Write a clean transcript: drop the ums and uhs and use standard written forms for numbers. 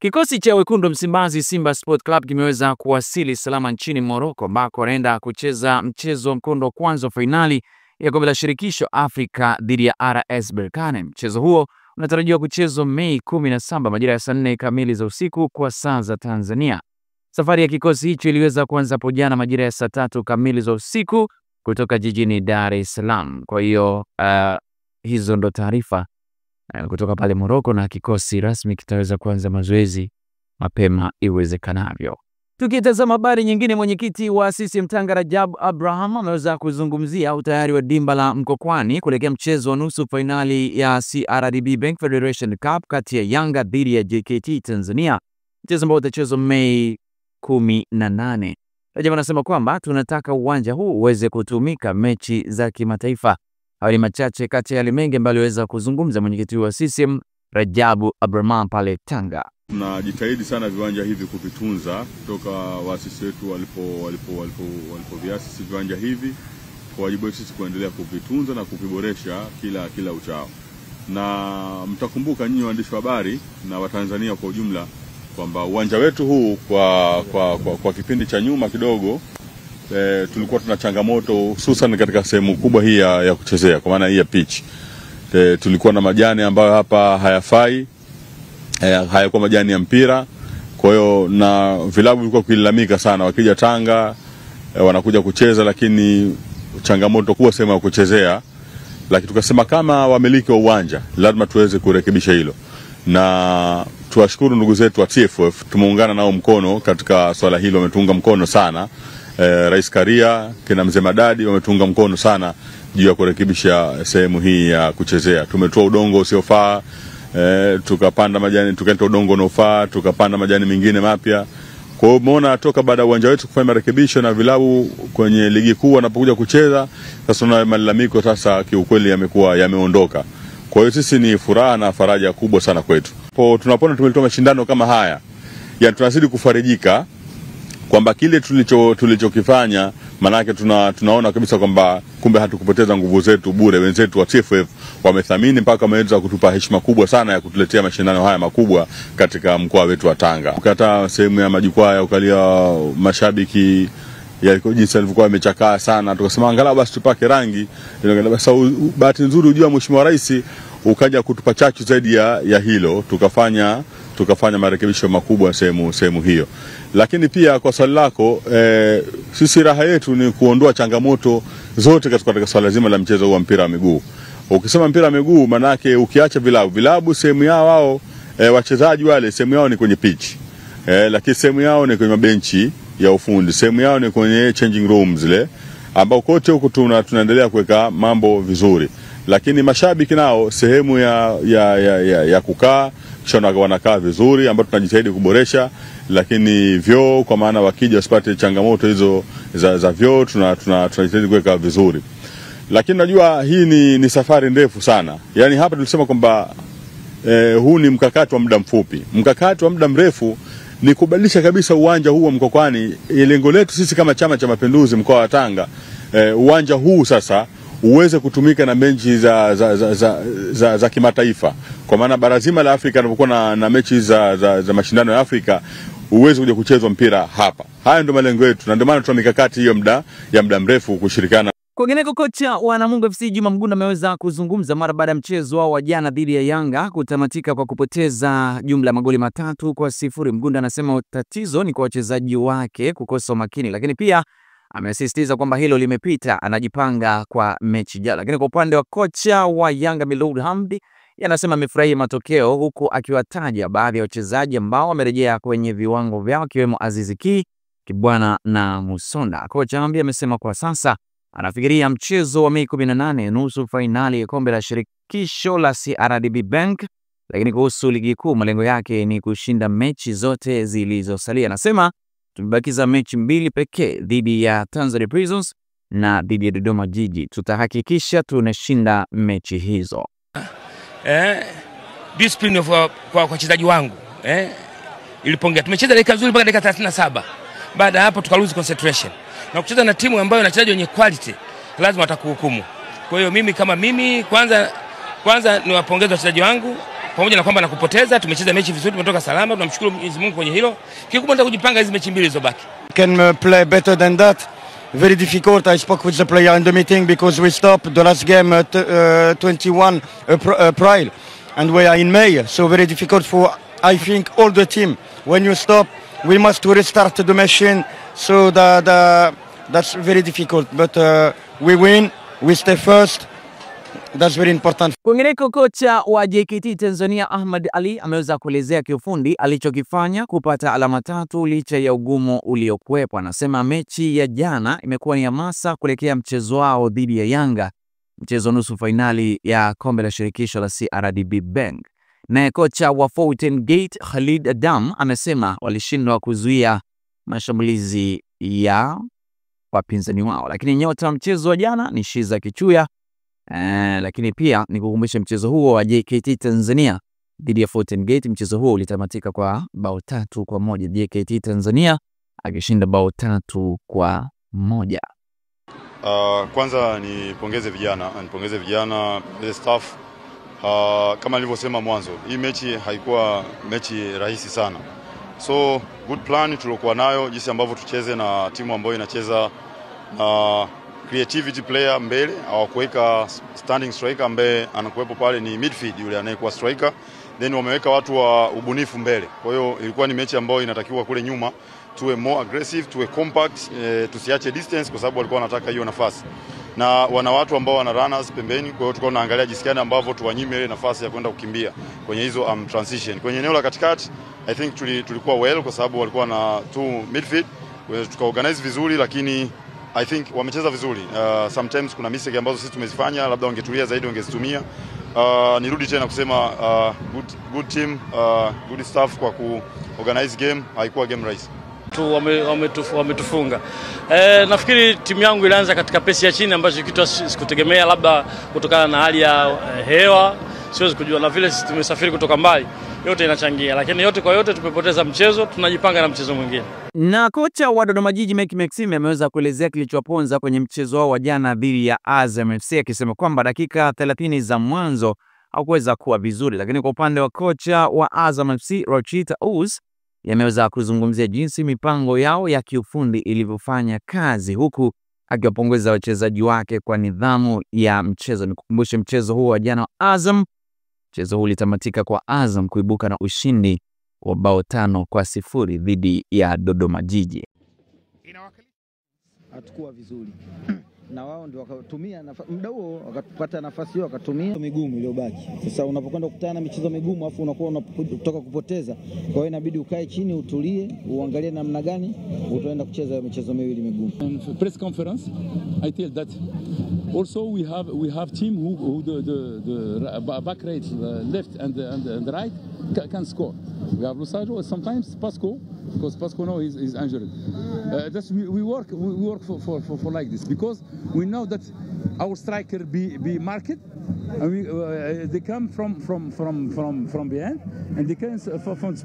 Kikosi cha wekundu Msimbazi Simba Sport Club kimeweza kuwasili salama nchini Morocco ambako wanaenda kucheza mchezo mkondo wa kwanza wa fainali ya kombe la shirikisho Afrika dhidi ya RS Berkane. Mchezo huo unatarajiwa kuchezwa Mei 17 majira ya saa 4 kamili za usiku kwa saa za Tanzania. Safari ya kikosi hicho iliweza kuanza hapo jana majira ya saa 3 kamili za usiku kutoka jijini Dar es Salaam. Kwa hiyo hizo ndo taarifa kutoka pale Morocco, na kikosi rasmi kitaweza kuanza mazoezi mapema iwezekanavyo. Tukitazama habari nyingine, mwenyekiti wa CCM Tanga Rajab Abraham ameweza kuzungumzia utayari wa dimba la Mkokwani kuelekea mchezo wa nusu finali ya CRDB Bank Federation Cup kati ya Yanga dhidi ya JKT Tanzania, mchezo ambao utachezwa Mei 18. Rajab anasema kwamba tunataka uwanja huu uweze kutumika mechi za kimataifa. Hayo ni machache kati ya yale mengi ambayo aliweza kuzungumza mwenyekiti wa CCM Rajabu Abraham pale Tanga. Tunajitahidi sana viwanja hivi kuvitunza toka waasisi wetu walipoviasisi viwanja hivi, kwa wajibu wetu sisi kuendelea kuvitunza na kuviboresha kila uchao. Na mtakumbuka nyinyi waandishi wa habari na Watanzania kwa ujumla kwamba uwanja wetu huu kwa kipindi cha nyuma kidogo tulikuwa tuna changamoto hususan katika sehemu kubwa hii ya kuchezea, kwa maana hii ya pitch. Tulikuwa na majani ambayo hapa hayafai, hayakuwa majani ya mpira. Kwa hiyo na vilabu vilikuwa kuilalamika sana wakija Tanga wanakuja kucheza, lakini changamoto kubwa sehemu ya kuchezea. Lakini tukasema kama wamiliki wa uwanja lazima tuweze kurekebisha hilo, na tuwashukuru ndugu zetu wa TFF, tumeungana nao mkono katika swala hilo, wametuunga mkono sana. Rais Karia, kina Mzee Madadi wametuunga mkono sana juu ya kurekebisha sehemu hii ya kuchezea. Tumetoa udongo usiofaa, tukapanda majani, tukaleta udongo unaofaa, tukapanda majani mengine mapya. Kwa hiyo umeona toka baada ya uwanja wetu kufanya marekebisho na vilabu kwenye ligi kuu wanapokuja kucheza, sasa na malalamiko sasa kiukweli yamekuwa yameondoka. Kwa hiyo sisi ni furaha na faraja kubwa sana kwetu. Kwa tunapona tumelitoa mashindano kama haya, yani tunazidi kufarijika kwamba kile tulichokifanya, manake tunaona kabisa kwamba kumbe hatukupoteza nguvu zetu bure. Wenzetu wa TFF wamethamini mpaka wameweza kutupa heshima kubwa sana ya kutuletea mashindano haya makubwa katika mkoa wetu wa Tanga. Ukata sehemu ya majukwaa ya ukalia mashabiki ya jinsi alivyokuwa yamechakaa sana, tukasema angalau basi tupake rangi. Basi bahati nzuri ujua Mheshimiwa Rais ukaja kutupa chachu zaidi ya hilo, tukafanya marekebisho makubwa sehemu hiyo. Lakini pia kwa swali lako, sisi raha yetu ni kuondoa changamoto zote katika swala zima la mchezo wa mpira wa miguu. Ukisema mpira wa miguu manake ukiacha vilabu sehemu yao wao wachezaji wale sehemu yao ni kwenye pitch. Lakini sehemu yao ni kwenye benchi ya ufundi, sehemu yao ni kwenye changing rooms zile ambao kote huko tunaendelea kuweka mambo vizuri. Lakini mashabiki nao sehemu ya kukaa kisha wanakaa vizuri ambao tunajitahidi kuboresha. Lakini vyoo, kwa maana wakija wasipate changamoto hizo za vyoo, tunajitahidi kuweka vizuri. Lakini najua hii ni safari ndefu sana. Yani hapa tulisema kwamba huu ni mkakati wa muda mfupi. Mkakati wa muda mrefu ni kubadilisha kabisa uwanja huu wa Mkokwani. Lengo letu sisi kama Chama cha Mapinduzi mkoa wa Tanga, uwanja huu sasa uweze kutumika na mechi za kimataifa. Kwa maana bara zima la Afrika linapokuwa na mechi za mashindano ya Afrika uweze kuja kuchezwa mpira hapa. Haya ndio malengo yetu, na ndio maana tuna mikakati hiyo ya muda mrefu kushirikiana. Kwingineko, kocha wa Namungo FC Juma Mgunda ameweza kuzungumza mara baada ya mchezo wao wa jana dhidi ya Yanga kutamatika kwa kupoteza jumla magoli 3-0. Mgunda anasema tatizo ni kwa wachezaji wake kukosa umakini, lakini pia amesisitiza kwamba hilo limepita, anajipanga kwa mechi ijayo. Lakini kwa upande wa kocha wa Yanga Miloud Hamdi, anasema amefurahia matokeo, huku akiwataja baadhi ya wachezaji ambao wamerejea kwenye viwango vyao kiwemo Aziz Ki, Kibwana na Musonda. Kocha Hamdi amesema kwa sasa anafikiria mchezo wa Mei 18 nusu finali ya kombe la shirikisho la CRDB Bank, lakini kuhusu ligi kuu malengo yake ni kushinda mechi zote zilizosalia. Anasema tumebakiza mechi 2 pekee dhidi ya Tanzania Prisons na dhidi ya Dodoma Jiji. Tutahakikisha tunashinda mechi hizo. Discipline kwa wachezaji wangu. Ilipongea. Tumecheza dakika nzuri mpaka dakika 37. Baada ya hapo tukalose concentration. Na kucheza na timu ambayo inachezaji wenye quality lazima watakuhukumu. Kwa hiyo mimi kama mimi kwanza niwapongeze wachezaji wangu pamoja na kwamba na kupoteza, tumecheza mechi vizuri, tumetoka salama, tunamshukuru Mwenyezi Mungu kwenye hilo. Kikubwa ndio kujipanga hizo mechi mbili zilizobaki. Can play better than that. Very difficult. I spoke with the player in the meeting because we stopped the last game at 21 April and we are in May, so very difficult for, I think, all the team. When you stop, we must restart the machine, so that's very difficult. But we win, we stay first. That's very important. Kwingineko, kocha wa JKT Tanzania Ahmad Ali ameweza kuelezea kiufundi alichokifanya kupata alama 3 licha ya ugumu uliokuwepo. Anasema mechi ya jana imekuwa ni hamasa kuelekea mchezo wao dhidi ya Yanga, mchezo nusu fainali ya kombe la shirikisho la CRDB Bank. Naye kocha wa Fountain Gate Khalid Adam amesema walishindwa kuzuia mashambulizi ya wapinzani wao, lakini nyota wa mchezo wa jana ni Shiza Kichuya. Lakini pia nikukumbusha mchezo huo wa JKT Tanzania dhidi ya Fountain Gate, mchezo huo ulitamatika kwa bao 3-1, JKT Tanzania akishinda bao 3-1. Kwanza nipongeze vijana the staff. Kama nilivyosema mwanzo, hii mechi haikuwa mechi rahisi sana. So good plan tuliokuwa nayo, jinsi ambavyo tucheze na timu ambayo inacheza na creativity player mbele, hawakuweka standing striker ambaye anakuwepo pale, ni midfield yule anayekuwa striker, then wameweka watu wa ubunifu mbele. Kwa hiyo ilikuwa ni mechi ambayo inatakiwa kule nyuma tuwe more aggressive, tuwe compact, tusiache distance kwa sababu walikuwa wanataka hiyo nafasi. Na wana watu ambao wana runners pembeni, kwa hiyo tulikuwa tunaangalia jinsi gani ambavyo tuwanyime ile nafasi ya kwenda kukimbia kwenye hizo transition. Kwenye eneo la katikati I think tulikuwa well kwa sababu walikuwa na 2 midfield, tukaorganize vizuri, lakini I think wamecheza vizuri. Sometimes kuna mistake ambazo sisi tumezifanya, labda wangetulia zaidi wangezitumia. Nirudi tena kusema good team, good staff kwa kuorganize game, haikuwa game rahisi. Wametufunga. Nafikiri timu yangu ilianza katika pesi ya chini ambacho kitu sikutegemea, labda kutokana na hali ya hewa, siwezi kujua, na vile tumesafiri kutoka mbali, yote inachangia, lakini yote kwa yote tumepoteza mchezo, tunajipanga na mchezo mwingine. Na kocha wa Dodoma Jiji Mecky Maxime ameweza kuelezea kilichoponza kwenye mchezo wao wa jana dhidi ya Azam FC, akisema kwamba dakika 30 za mwanzo hakuweza kuwa vizuri, lakini kwa upande wa kocha wa Azam FC Rochita Uz yameweza kuzungumzia jinsi mipango yao ya kiufundi ilivyofanya kazi, huku akiwapongeza wachezaji wake kwa nidhamu ya mchezo. Nikukumbushe mchezo huo wa jana wa Azam, mchezo huu ulitamatika kwa Azam kuibuka na ushindi wa bao 5-0 dhidi ya Dodoma Jiji. Hatakuwa vizuri na wao ndio wakatumia muda huo, wakapata nafasi hiyo wakatumia migumu iliyobaki. Sasa unapokwenda kukutana na michezo migumu afu unakuwa unatoka kupoteza, kwa hiyo inabidi ukae chini, utulie, uangalie namna gani utaenda kucheza michezo miwili migumu. In press conference I tell that also we have team who the back right, left and the right can score. We have Lusajo, sometimes Pasco, because Pasco now is injured. That's we work for like this, because we know that our striker be marked, and they come from behind, and they can from